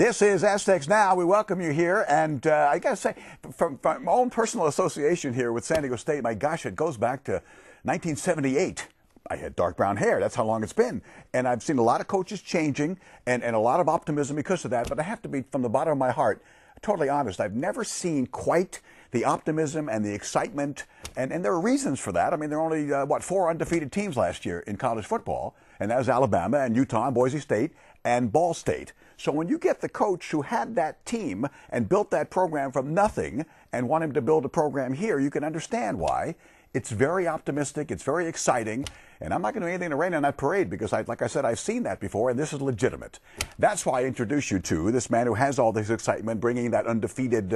This is Aztecs Now. We welcome you here. And I got to say, from my own personal association here with San Diego State, my gosh, it goes back to 1978. I had dark brown hair. That's how long it's been. And I've seen a lot of coaches changing and a lot of optimism because of that. But I have to be, from the bottom of my heart, totally honest. I've never seen quite the optimism and the excitement. And there are reasons for that. I mean, there are only, 4 undefeated teams last year in college football. And that was Alabama and Utah and Boise State and Ball State. So when you get the coach who had that team and built that program from nothing and want him to build a program here, you can understand why. It's very optimistic. It's very exciting. And I'm not going to do anything to rain on that parade because, like I said, I've seen that before, and this is legitimate. That's why I introduce you to this man who has all this excitement, bringing that undefeated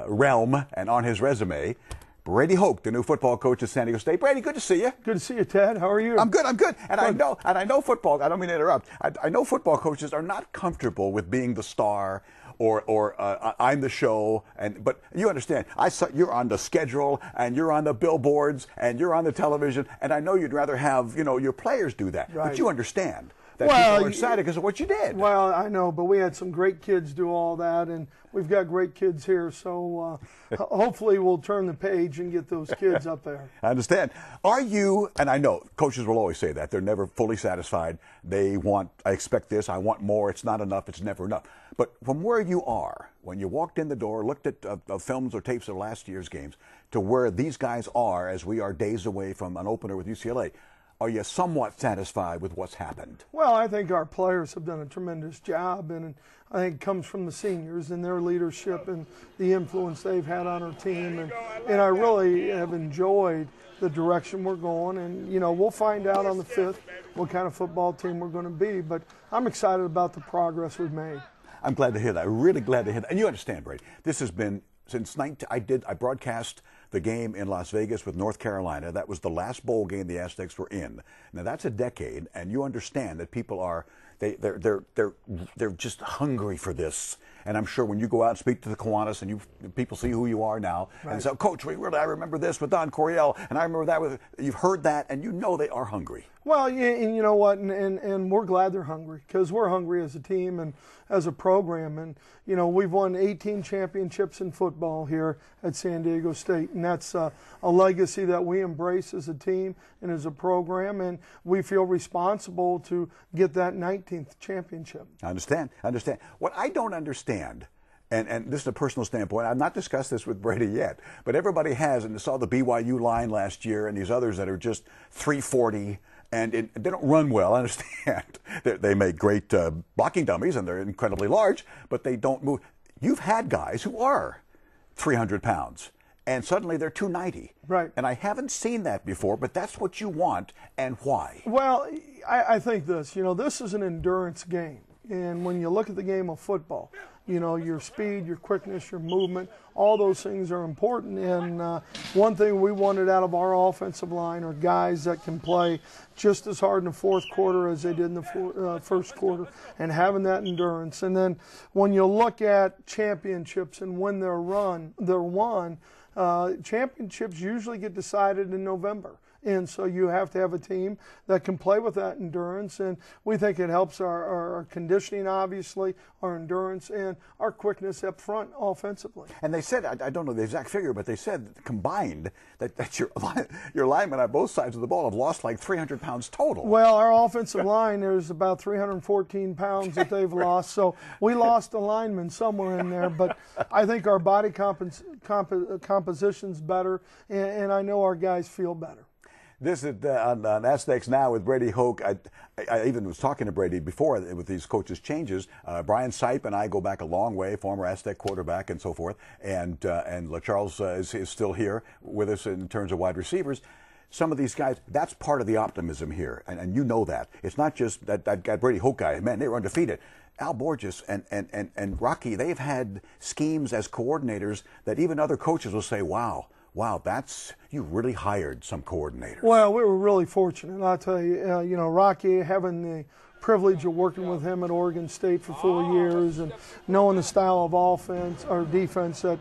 realm and on his resume, Brady Hoke, the new football coach at San Diego State. Brady, good to see you. Good to see you, Ted. How are you? I'm good. And I know football. I don't mean to interrupt. I know football coaches are not comfortable with being the star or I'm the show. But you understand. You're on the schedule and you're on the billboards and you're on the television. And I know you'd rather have your players do that. Right. But you understand that people are excited because of what you did. Well, I know, but we had some great kids do all that, and we've got great kids here, so hopefully we'll turn the page and get those kids up there. I understand. Are you, and I know coaches will always say that, they're never fully satisfied. They want, I expect this, I want more, it's not enough, it's never enough. But from where you are, when you walked in the door, looked at films or tapes of last year's games, to where these guys are as we are days away from an opener with UCLA, are you somewhat satisfied with what's happened? Well, I think our players have done a tremendous job, and I think it comes from the seniors and their leadership and the influence they've had on our team. And I really have enjoyed the direction we're going. And, we'll find out on the 5th what kind of football team we're going to be. But I'm excited about the progress we've made. I'm glad to hear that. Really glad to hear that. And you understand, Brady, this has been since I broadcast the game in Las Vegas with North Carolina. That was the last bowl game the Aztecs were in. Now that's a decade, and you understand that people are they're just hungry for this. And I'm sure when you go out and speak to the Kiwanis and people see who you are now, right, and say, Coach, I remember this with Don Coryell, and I remember that with, you've heard that, and you know they are hungry. Well, and you know what, and we're glad they're hungry, because we're hungry as a team and as a program. And, we've won 18 championships in football here at San Diego State, and that's a legacy that we embrace as a team and as a program, and we feel responsible to get that 19th championship. I understand. What I don't understand, and this is a personal standpoint, I've not discussed this with Brady yet, but everybody has, and you saw the BYU line last year and these others that are just 340, and they don't run well. I understand. They make great blocking dummies, and they're incredibly large, but they don't move. You've had guys who are 300 pounds, and suddenly they're 290. Right. And I haven't seen that before, but that's what you want, and why? Well, I think this. This is an endurance game. And when you look at the game of football, your speed, your quickness, your movement, all those things are important. And one thing we wanted out of our offensive line are guys that can play just as hard in the fourth quarter as they did in the first quarter, and having that endurance. And then when you look at championships and when they're won, championships usually get decided in November. And so you have to have a team that can play with that endurance, and we think it helps our conditioning, obviously, our endurance, and our quickness up front offensively. And they said, I don't know the exact figure, but they said combined that your linemen on both sides of the ball have lost like 300 pounds total. Well, our offensive line, there's about 314 pounds that they've lost, so we lost a lineman somewhere in there, but I think our body composition's better, and I know our guys feel better. This is on Aztecs Now with Brady Hoke. I even was talking to Brady before with these coaches' changes. Brian Sipe and I go back a long way, former Aztec quarterback and so forth. And LaCharles is still here with us in terms of wide receivers. Some of these guys, that's part of the optimism here. And you know that. It's not just that guy, Brady Hoke guy. Man, they were undefeated. Al Borges and Rocky, they've had schemes as coordinators that even other coaches will say, wow, you really hired some coordinators. Well, we were really fortunate. I'll tell you, Rocky, having the privilege of working with him at Oregon State for 4 years and knowing the style of offense or defense that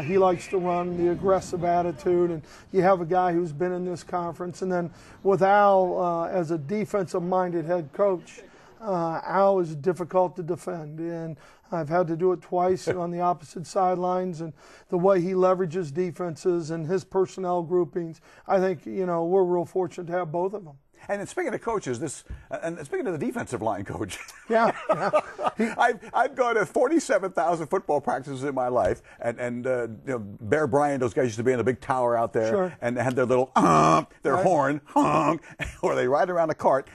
he likes to run, the aggressive attitude, and you have a guy who's been in this conference. And then with Al as a defensive-minded head coach, Al is difficult to defend, and I've had to do it twice on the opposite sidelines, and the way he leverages defenses and his personnel groupings, I think, we're real fortunate to have both of them. And then speaking of coaches, and speaking of the defensive line coach, yeah. I've gone to 47,000 football practices in my life, and Bear Bryant, those guys used to be in a big tower out there, sure. and they had their little their horn, or they ride around a cart.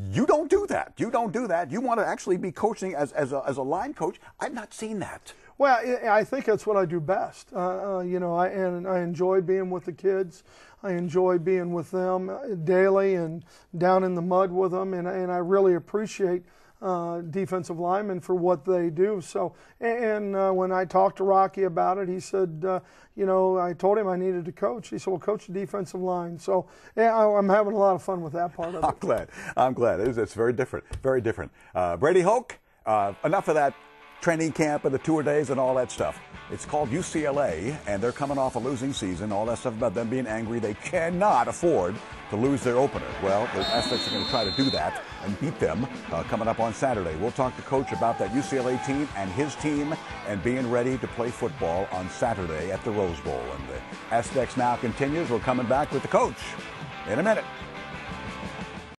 You don't do that. You don't do that. You want to actually be coaching as a line coach. I've not seen that. Well, I think that's what I do best. I enjoy being with the kids. I enjoy being with them daily and down in the mud with them, and I really appreciate defensive linemen for what they do. So, and when I talked to Rocky about it, he said, I told him I needed to coach. He said, well, coach the defensive line. So, yeah, I'm having a lot of fun with that part of it. I'm glad. It's very different. Very different. Brady Hoke, enough of that training camp and the tour days and all that stuff. It's called UCLA, and they're coming off a losing season. All that stuff about them being angry. They cannot afford to lose their opener. Well, the Aztecs are going to try to do that and beat them coming up on Saturday. We'll talk to Coach about that UCLA team and his team and being ready to play football on Saturday at the Rose Bowl. And the Aztecs Now continues. We're coming back with the coach in a minute.